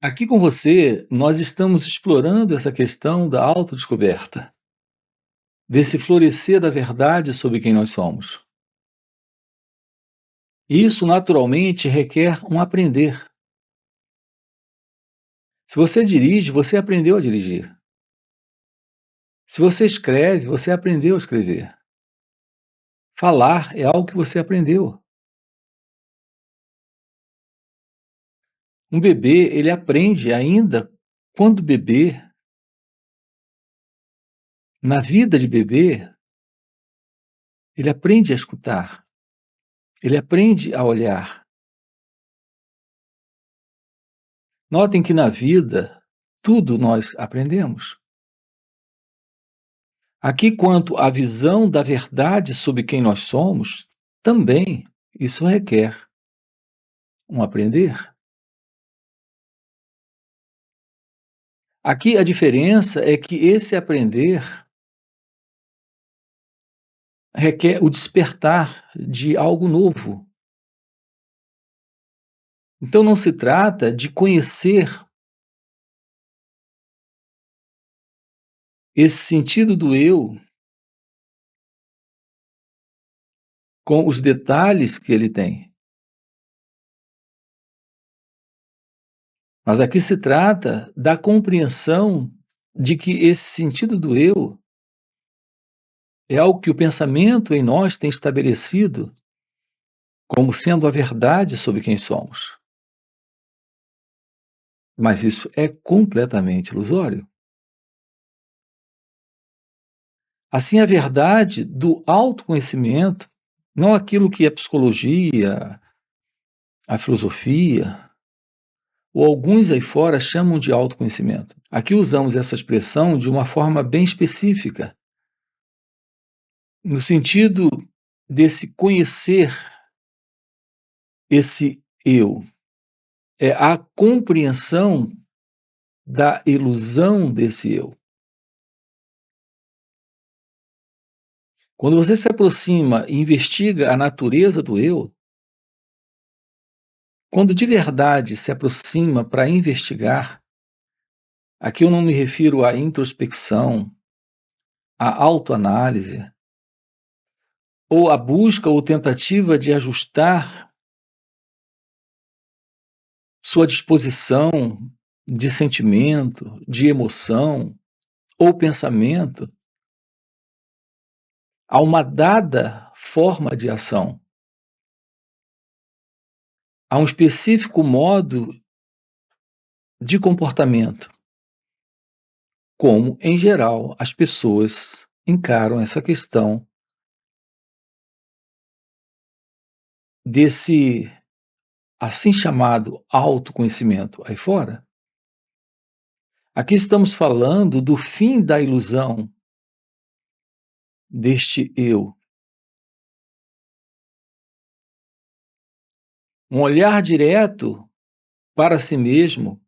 Aqui com você, nós estamos explorando essa questão da autodescoberta, desse florescer da verdade sobre quem nós somos. Isso naturalmente requer um aprender. Se você dirige, você aprendeu a dirigir. Se você escreve, você aprendeu a escrever. Falar é algo que você aprendeu. Um bebê, ele aprende ainda quando bebê, na vida de bebê, ele aprende a escutar, ele aprende a olhar. Notem que na vida, tudo nós aprendemos. Aqui, quanto à visão da verdade sobre quem nós somos, também isso requer um aprender. Aqui a diferença é que esse aprender requer o despertar de algo novo. Então não se trata de conhecer esse sentido do eu com os detalhes que ele tem. Mas aqui se trata da compreensão de que esse sentido do eu é algo que o pensamento em nós tem estabelecido como sendo a verdade sobre quem somos. Mas isso é completamente ilusório. Assim, a verdade do autoconhecimento, não aquilo que a psicologia, a filosofia, ou alguns aí fora chamam de autoconhecimento. Aqui usamos essa expressão de uma forma bem específica, no sentido desse conhecer esse eu. É a compreensão da ilusão desse eu. Quando você se aproxima e investiga a natureza do eu, quando de verdade se aproxima para investigar, aqui eu não me refiro à introspecção, à autoanálise, ou à busca ou tentativa de ajustar sua disposição de sentimento, de emoção ou pensamento a uma dada forma de ação, a um específico modo de comportamento, como, em geral, as pessoas encaram essa questão desse assim chamado autoconhecimento aí fora. Aqui estamos falando do fim da ilusão deste eu. Um olhar direto para si mesmo,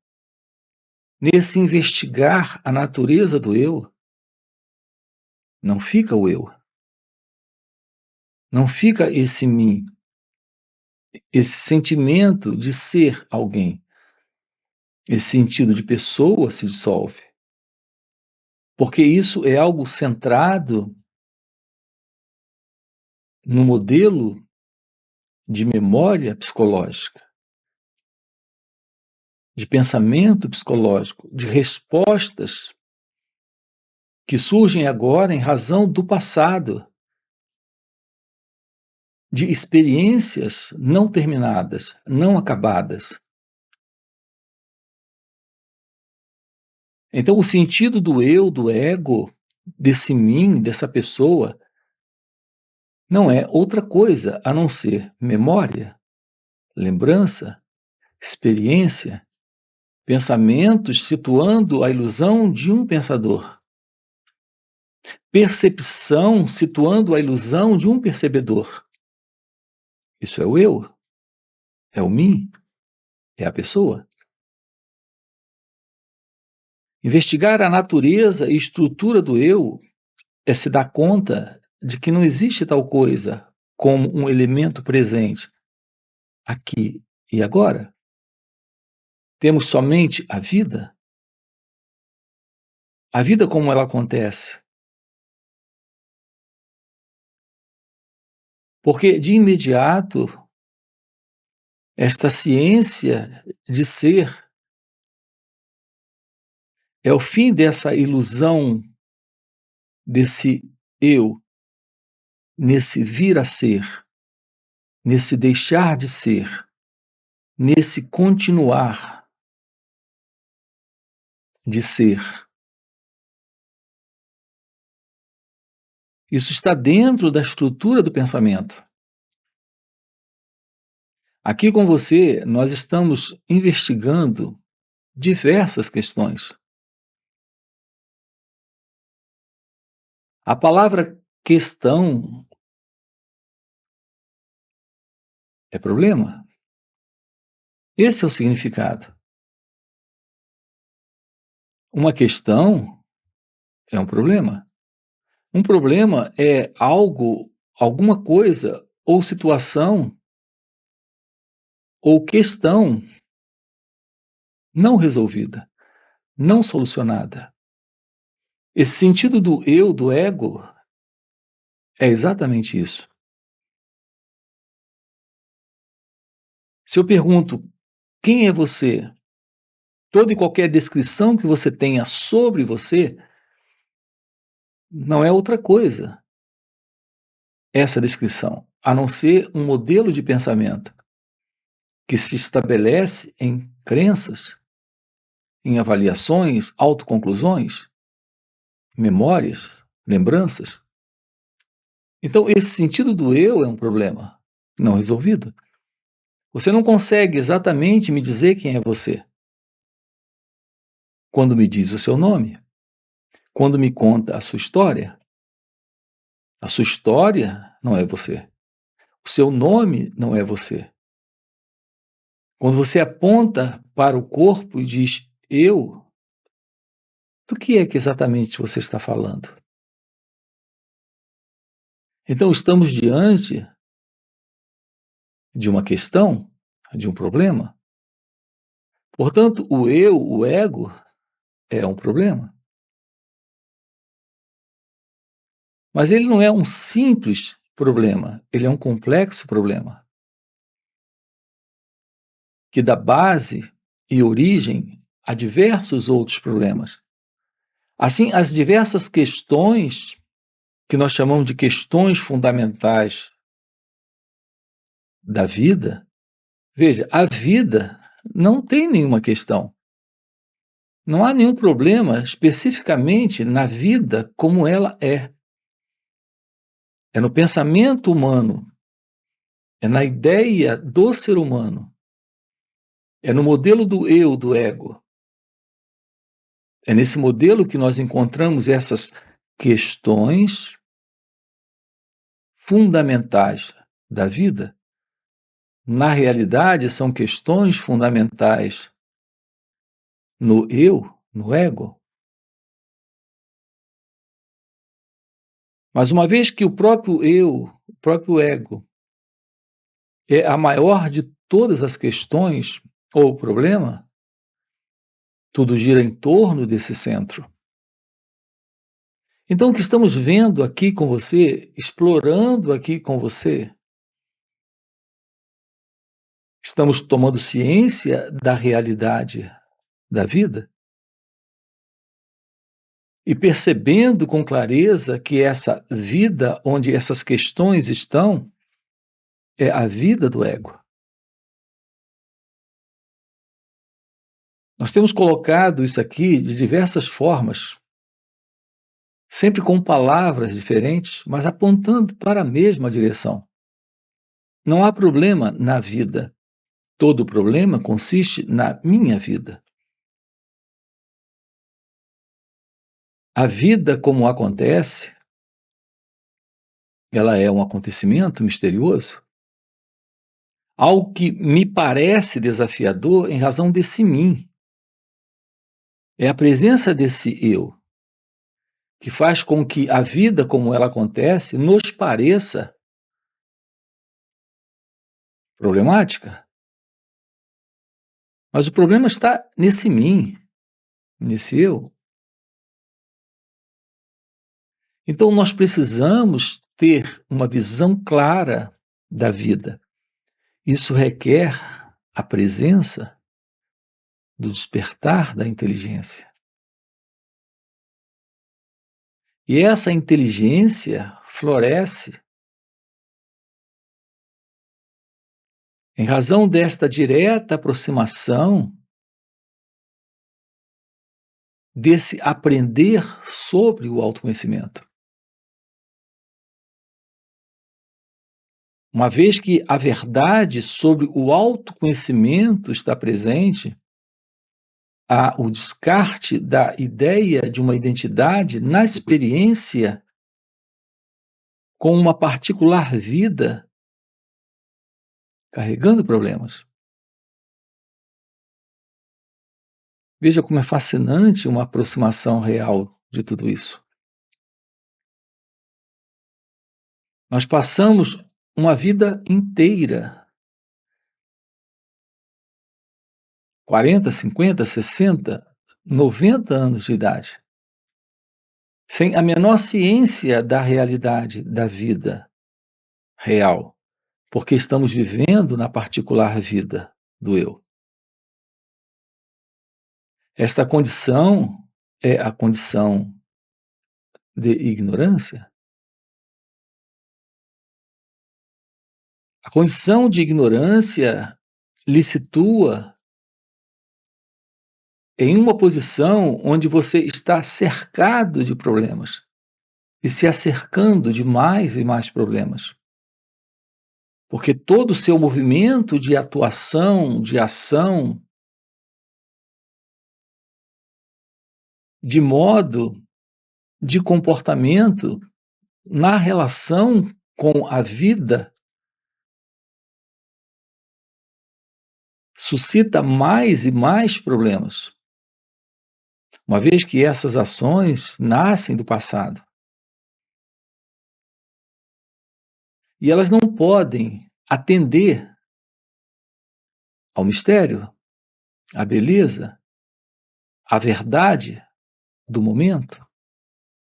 nesse investigar a natureza do eu, não fica o eu. Não fica esse mim, esse sentimento de ser alguém. Esse sentido de pessoa se dissolve. Porque isso é algo centrado no modelo de memória psicológica, de pensamento psicológico, de respostas que surgem agora em razão do passado, de experiências não terminadas, não acabadas. Então, o sentido do eu, do ego, desse mim, dessa pessoa, não é outra coisa a não ser memória, lembrança, experiência, pensamentos situando a ilusão de um pensador, percepção situando a ilusão de um percebedor. Isso é o eu, é o mim, é a pessoa. Investigar a natureza e estrutura do eu é se dar conta de que não existe tal coisa como um elemento presente aqui e agora. Temos somente a vida? A vida como ela acontece? Porque, de imediato, esta ciência de ser é o fim dessa ilusão desse eu, nesse vir a ser, nesse deixar de ser, nesse continuar de ser. Isso está dentro da estrutura do pensamento. Aqui com você, nós estamos investigando diversas questões. A palavra questão é problema. Esse é o significado. Uma questão é um problema. Um problema é algo, alguma coisa ou situação ou questão não resolvida, não solucionada. Esse sentido do eu, do ego, é exatamente isso. Se eu pergunto quem é você, toda e qualquer descrição que você tenha sobre você, não é outra coisa essa descrição, a não ser um modelo de pensamento que se estabelece em crenças, em avaliações, autoconclusões, memórias, lembranças. Então, esse sentido do eu é um problema não resolvido. Você não consegue exatamente me dizer quem é você quando me diz o seu nome, quando me conta a sua história. A sua história não é você. O seu nome não é você. Quando você aponta para o corpo e diz eu, do que é que exatamente você está falando? Então, estamos diante de uma questão, de um problema. Portanto, o eu, o ego, é um problema. Mas ele não é um simples problema, ele é um complexo problema, que dá base e origem a diversos outros problemas. Assim, as diversas questões que nós chamamos de questões fundamentais da vida, veja, a vida não tem nenhuma questão. Não há nenhum problema especificamente na vida como ela é. É no pensamento humano, é na ideia do ser humano, é no modelo do eu, do ego. É nesse modelo que nós encontramos essas questões fundamentais da vida. Na realidade, são questões fundamentais no eu, no ego. Mas uma vez que o próprio eu, o próprio ego, é a maior de todas as questões ou problema, tudo gira em torno desse centro. Então, o que estamos vendo aqui com você, explorando aqui com você, estamos tomando ciência da realidade da vida e percebendo com clareza que essa vida onde essas questões estão é a vida do ego. Nós temos colocado isso aqui de diversas formas, sempre com palavras diferentes, mas apontando para a mesma direção. Não há problema na vida. Todo problema consiste na minha vida. A vida como acontece, ela é um acontecimento misterioso, algo que me parece desafiador em razão desse mim. É a presença desse eu que faz com que a vida como ela acontece nos pareça problemática. Mas o problema está nesse mim, nesse eu. Então nós precisamos ter uma visão clara da vida. Isso requer a presença do despertar da inteligência. E essa inteligência floresce em razão desta direta aproximação, desse aprender sobre o autoconhecimento. Uma vez que a verdade sobre o autoconhecimento está presente, há o descarte da ideia de uma identidade na experiência com uma particular vida carregando problemas. Veja como é fascinante uma aproximação real de tudo isso. Nós passamos uma vida inteira, 40, 50, 60, 90 anos de idade, sem a menor ciência da realidade da vida real, porque estamos vivendo na particular vida do eu. Esta condição é a condição de ignorância. A condição de ignorância lhe situa em uma posição onde você está cercado de problemas e se acercando de mais e mais problemas. Porque todo o seu movimento de atuação, de ação, de modo, de comportamento na relação com a vida suscita mais e mais problemas, uma vez que essas ações nascem do passado. E elas não podem atender ao mistério, à beleza, à verdade do momento,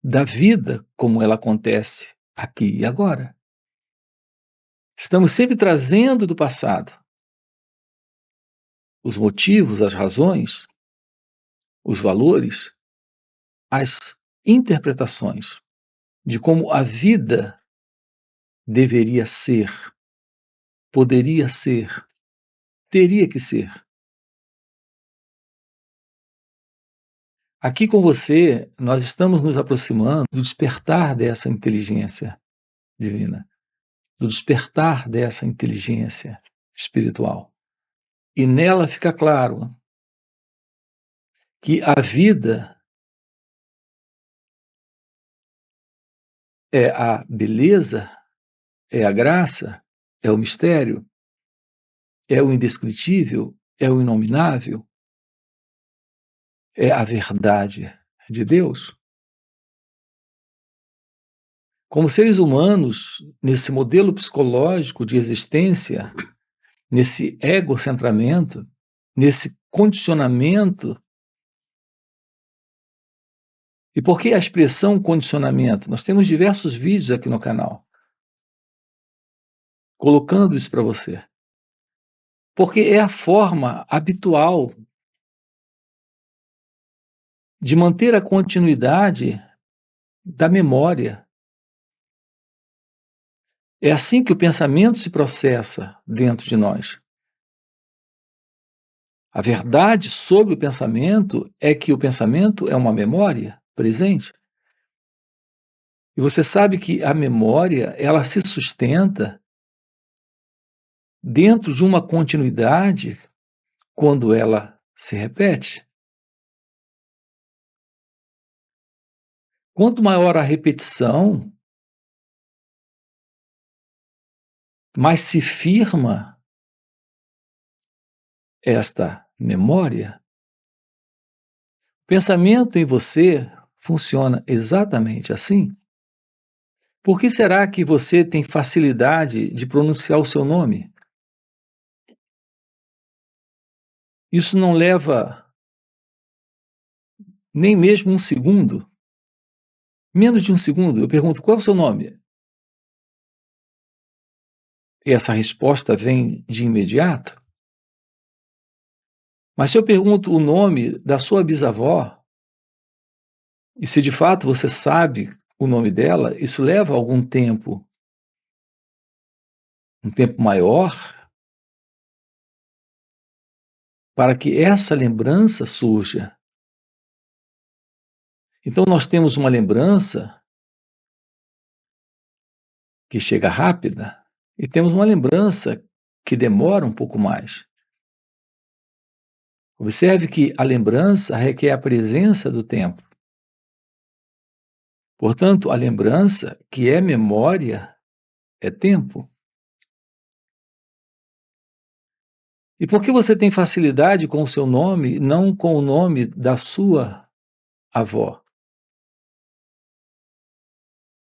da vida como ela acontece aqui e agora. Estamos sempre trazendo do passado os motivos, as razões, os valores, as interpretações de como a vida deveria ser, poderia ser, teria que ser. Aqui com você, nós estamos nos aproximando do despertar dessa inteligência divina, do despertar dessa inteligência espiritual. E nela fica claro que a vida é a beleza, é a graça, é o mistério, é o indescritível, é o inominável, é a verdade de Deus. Como seres humanos, nesse modelo psicológico de existência, nesse egocentramento, nesse condicionamento. E por que a expressão condicionamento? Nós temos diversos vídeos aqui no canal colocando isso para você. Porque é a forma habitual de manter a continuidade da memória. É assim que o pensamento se processa dentro de nós. A verdade sobre o pensamento é que o pensamento é uma memória presente. E você sabe que a memória, ela se sustenta dentro de uma continuidade quando ela se repete. Quanto maior a repetição, mais se firma esta memória. O pensamento em você funciona exatamente assim. Por que será que você tem facilidade de pronunciar o seu nome? Isso não leva nem mesmo um segundo. Menos de um segundo, eu pergunto: "Qual é o seu nome?" E essa resposta vem de imediato. Mas se eu pergunto o nome da sua bisavó, e se de fato você sabe o nome dela, isso leva algum tempo, um tempo maior, para que essa lembrança surja. Então nós temos uma lembrança que chega rápida e temos uma lembrança que demora um pouco mais. Observe que a lembrança requer a presença do tempo. Portanto, a lembrança, que é memória, é tempo. E por que você tem facilidade com o seu nome, não com o nome da sua avó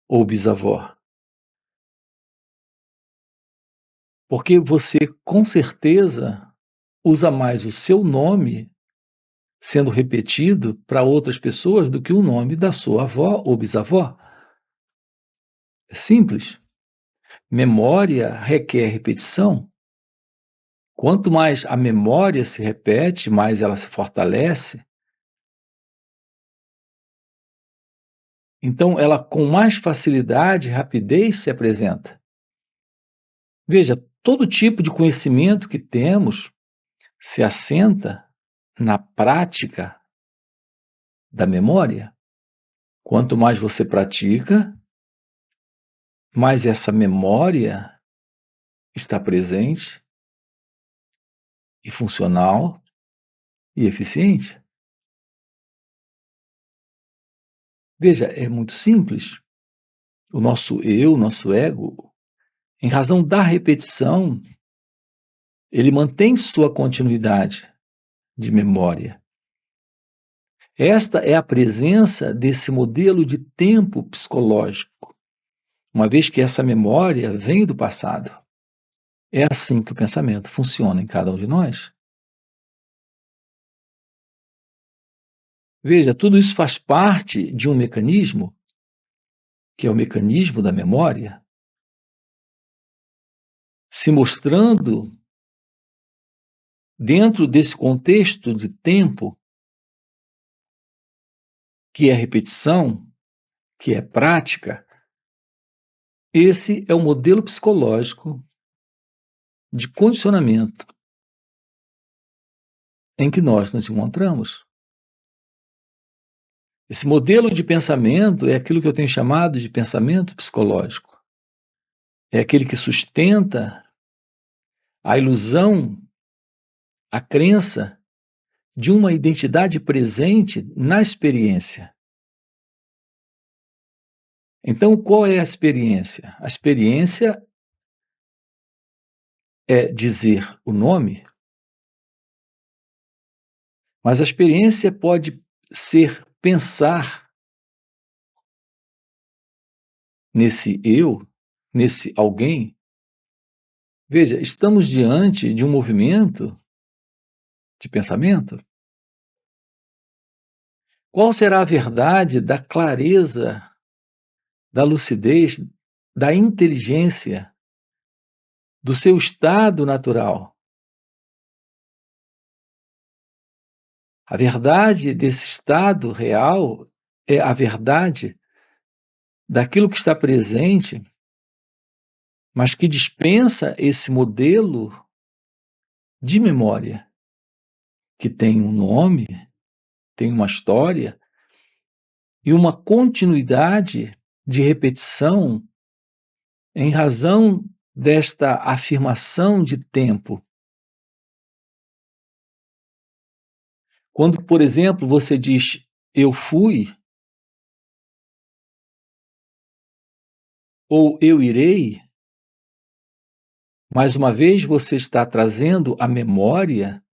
ou bisavó? Porque você, com certeza, usa mais o seu nome sendo repetido para outras pessoas do que o nome da sua avó ou bisavó. É simples. Memória requer repetição. Quanto mais a memória se repete, mais ela se fortalece. Então, ela com mais facilidade e rapidez se apresenta. Veja, todo tipo de conhecimento que temos se assenta na prática da memória. Quanto mais você pratica, mais essa memória está presente e funcional e eficiente. Veja, é muito simples. O nosso eu, nosso ego, em razão da repetição, ele mantém sua continuidade de memória. Esta é a presença desse modelo de tempo psicológico, uma vez que essa memória vem do passado. É assim que o pensamento funciona em cada um de nós. Veja, tudo isso faz parte de um mecanismo, que é o mecanismo da memória, se mostrando dentro desse contexto de tempo, que é repetição, que é prática. Esse é o modelo psicológico de condicionamento em que nós nos encontramos. Esse modelo de pensamento é aquilo que eu tenho chamado de pensamento psicológico. É aquele que sustenta a ilusão, a crença de uma identidade presente na experiência. Então, qual é a experiência? A experiência é dizer o nome, mas a experiência pode ser pensar nesse eu, nesse alguém. Veja, estamos diante de um movimento de pensamento. Qual será a verdade da clareza, da lucidez, da inteligência, do seu estado natural? A verdade desse estado real é a verdade daquilo que está presente, mas que dispensa esse modelo de memória, que tem um nome, tem uma história e uma continuidade de repetição em razão desta afirmação de tempo. Quando, por exemplo, você diz eu fui ou eu irei, mais uma vez você está trazendo a memória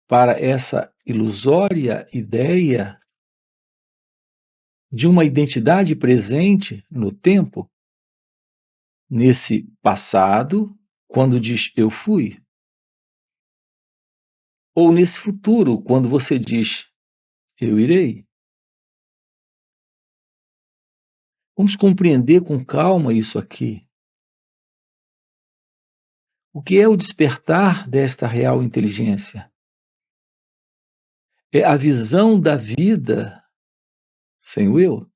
para essa ilusória ideia de uma identidade presente no tempo, nesse passado, quando diz eu fui. ou nesse futuro, quando você diz, eu irei. Vamos compreender com calma isso aqui. O que é o despertar desta real inteligência? É a visão da vida sem o eu.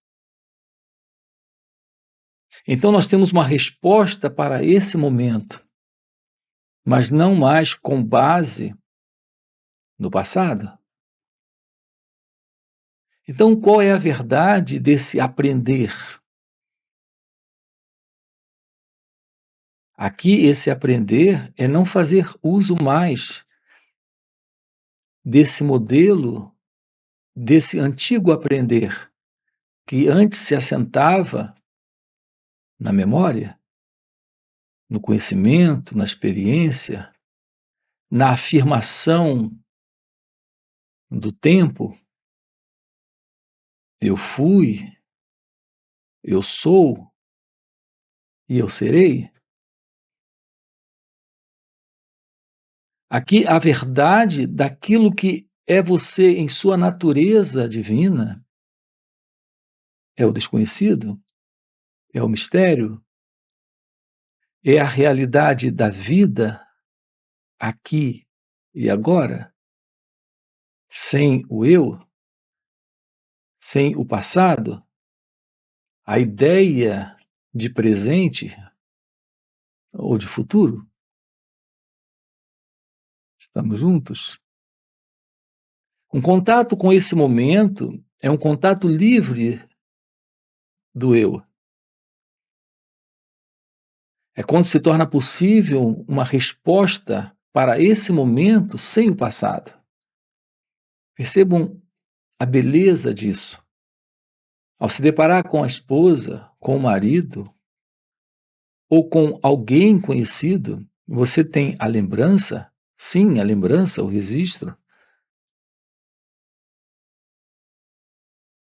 Então nós temos uma resposta para esse momento, mas não mais com base no passado. Então qual é a verdade desse aprender? Aqui, esse aprender é não fazer uso mais desse modelo, desse antigo aprender, que antes se assentava na memória, no conhecimento, na experiência, na afirmação do tempo. Eu fui, eu sou e eu serei. Aqui, a verdade daquilo que é você em sua natureza divina é o desconhecido, é o mistério, é a realidade da vida aqui e agora, sem o eu, sem o passado, a ideia de presente ou de futuro. Estamos juntos? Um contato com esse momento é um contato livre do eu. É quando se torna possível uma resposta para esse momento sem o passado. Percebam a beleza disso. Ao se deparar com a esposa, com o marido, ou com alguém conhecido, você tem a lembrança, sim, a lembrança, o registro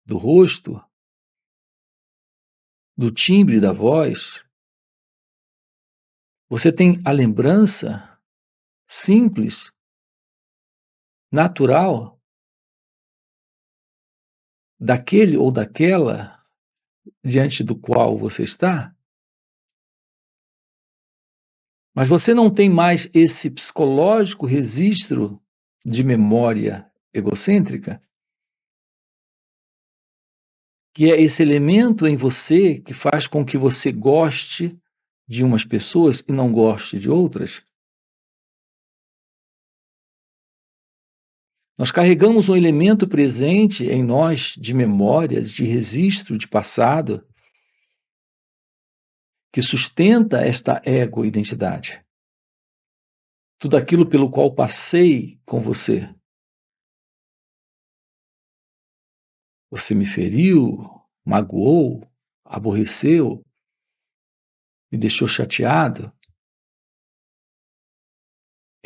do rosto, do timbre da voz. Você tem a lembrança simples, natural, daquele ou daquela diante do qual você está. Mas você não tem mais esse psicológico registro de memória egocêntrica, que é esse elemento em você que faz com que você goste de umas pessoas e não goste de outras. Nós carregamos um elemento presente em nós de memórias, de registro de passado, que sustenta esta ego-identidade. Tudo aquilo pelo qual passei com você. Você me feriu, magoou, aborreceu, me deixou chateado.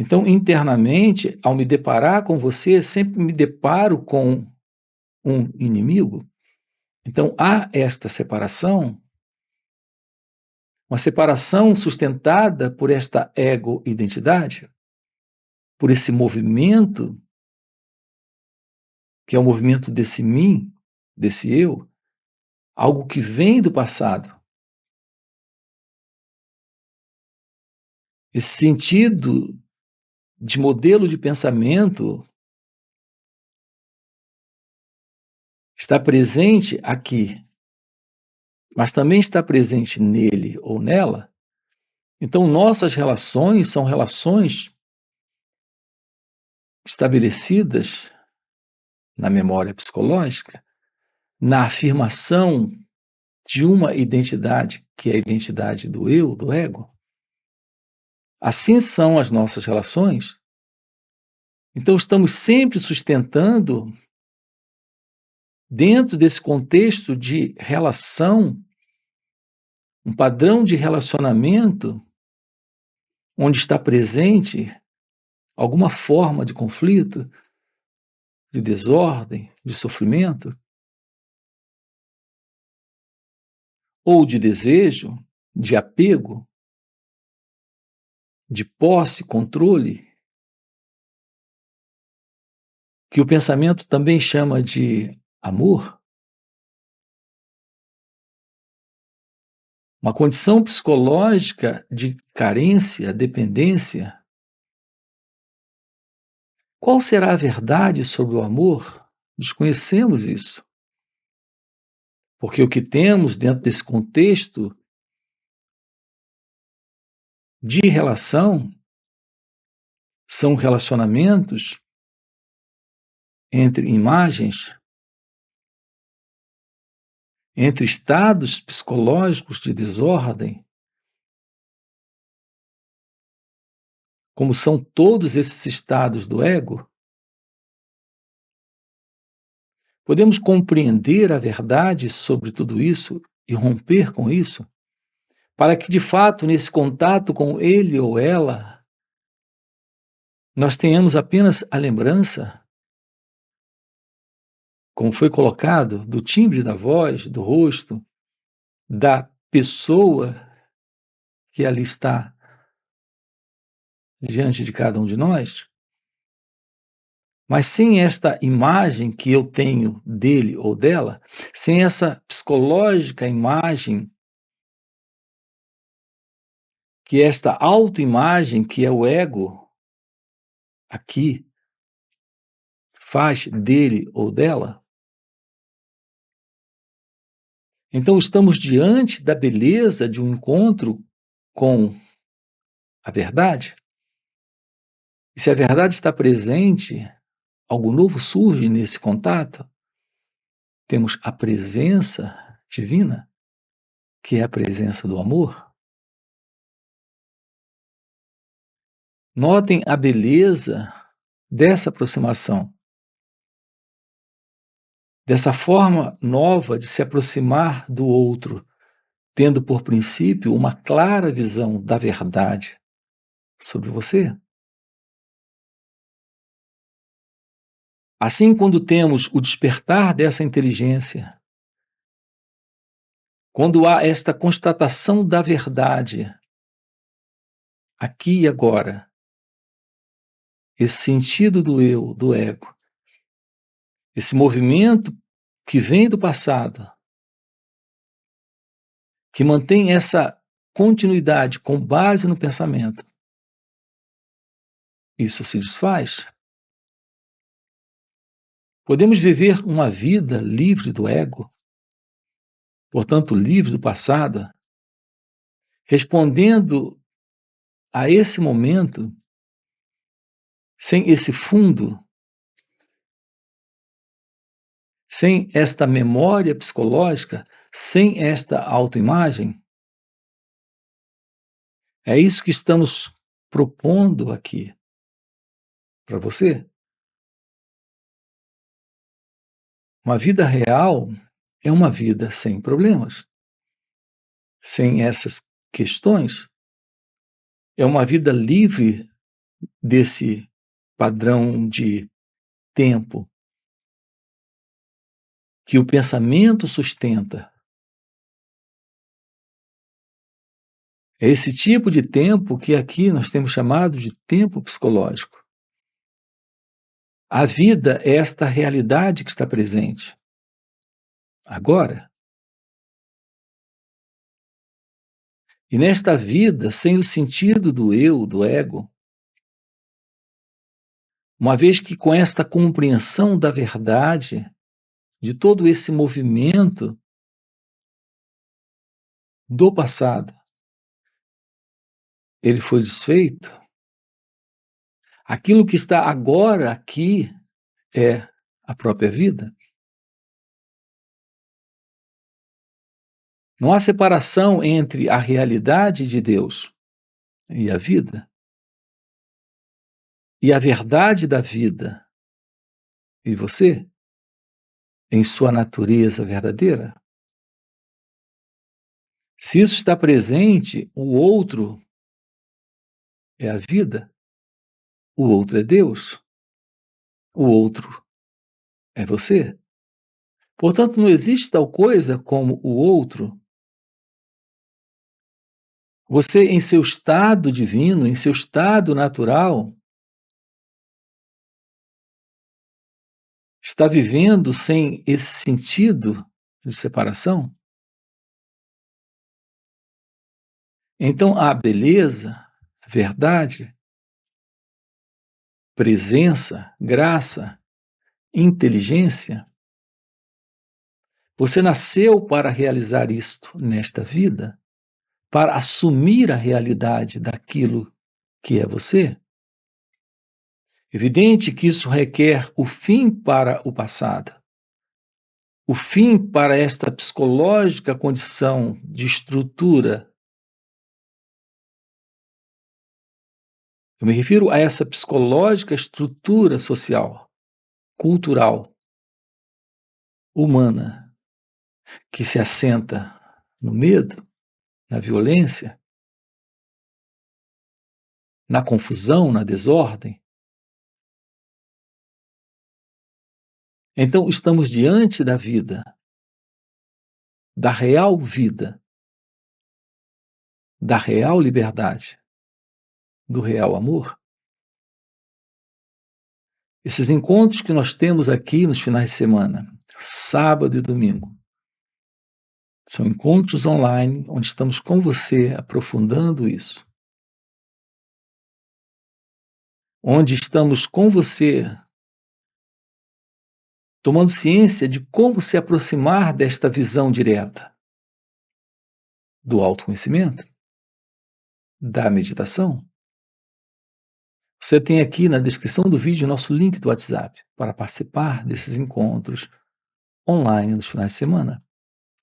Então, internamente, ao me deparar com você, sempre me deparo com um inimigo. Então, há esta separação, uma separação sustentada por esta ego-identidade, por esse movimento, que é o movimento desse mim, desse eu, algo que vem do passado. Esse sentido de modelo de pensamento está presente aqui, mas também está presente nele ou nela. Então, nossas relações são relações estabelecidas na memória psicológica, na afirmação de uma identidade, que é a identidade do eu, do ego. Assim são as nossas relações. Então, estamos sempre sustentando, dentro desse contexto de relação, um padrão de relacionamento onde está presente alguma forma de conflito, de desordem, de sofrimento, ou de desejo, de apego, de posse, controle. que o pensamento também chama de amor, uma condição psicológica de carência, dependência. Qual será a verdade sobre o amor? Desconhecemos isso, porque o que temos dentro desse contexto de relação são relacionamentos entre imagens, entre estados psicológicos de desordem, como são todos esses estados do ego. Podemos compreender a verdade sobre tudo isso e romper com isso, para que, de fato, nesse contato com ele ou ela, nós tenhamos apenas a lembrança, como foi colocado, do timbre da voz, do rosto, da pessoa que ali está diante de cada um de nós, mas sem esta imagem que eu tenho dele ou dela, sem essa psicológica imagem, que é esta autoimagem que é o ego aqui faz dele ou dela, então estamos diante da beleza de um encontro com a verdade. E se a verdade está presente, algo novo surge nesse contato. Temos a presença divina, que é a presença do amor. Notem a beleza dessa aproximação, dessa forma nova de se aproximar do outro, tendo por princípio uma clara visão da verdade sobre você. Assim, quando temos o despertar dessa inteligência, quando há esta constatação da verdade, aqui e agora, esse sentido do eu, do ego, esse movimento que vem do passado, que mantém essa continuidade com base no pensamento, isso se desfaz. Podemos viver uma vida livre do ego, portanto, livre do passado, respondendo a esse momento sem esse fundo, sem esta memória psicológica, sem esta autoimagem. É isso que estamos propondo aqui para você. Uma vida real é uma vida sem problemas, sem essas questões. É uma vida livre desse padrão de tempo que o pensamento sustenta. É esse tipo de tempo que aqui nós temos chamado de tempo psicológico. A vida é esta realidade que está presente agora. E nesta vida, sem o sentido do eu, do ego, uma vez que com esta compreensão da verdade, de todo esse movimento do passado, ele foi desfeito, aquilo que está agora aqui é a própria vida. Não há separação entre a realidade de Deus e a vida, e a verdade da vida e você, em sua natureza verdadeira. Se isso está presente, o outro é a vida, o outro é Deus, o outro é você. Portanto, não existe tal coisa como o outro. Você, em seu estado divino, em seu estado natural, está vivendo sem esse sentido de separação? Então, a beleza, a verdade, presença, graça, inteligência, você nasceu para realizar isto nesta vida, para assumir a realidade daquilo que é você. Evidente que isso requer o fim para o passado, o fim para esta psicológica condição de estrutura. Eu me refiro a essa psicológica estrutura social, cultural, humana, que se assenta no medo, na violência, na confusão, na desordem. Então, estamos diante da vida, da real vida, da real liberdade, do real amor. Esses encontros que nós temos aqui nos finais de semana, sábado e domingo, são encontros online onde estamos com você aprofundando isso. Onde estamos com você tomando ciência de como se aproximar desta visão direta do autoconhecimento, da meditação. Você tem aqui na descrição do vídeo nosso link do WhatsApp para participar desses encontros online nos finais de semana.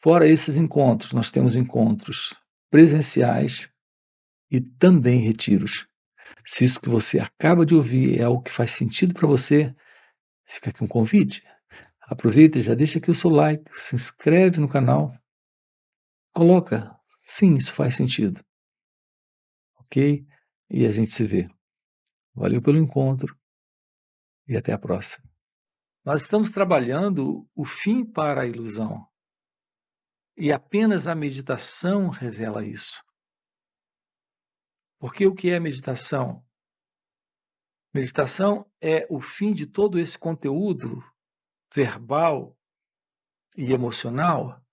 Fora esses encontros, nós temos encontros presenciais e também retiros. Se isso que você acaba de ouvir é algo que faz sentido para você, fica aqui um convite. Aproveita e já deixa aqui o seu like, se inscreve no canal, coloca, sim, isso faz sentido, ok? E a gente se vê. Valeu pelo encontro e até a próxima. Nós estamos trabalhando o fim para a ilusão e apenas a meditação revela isso. Porque o que é meditação? Meditação é o fim de todo esse conteúdo verbal e emocional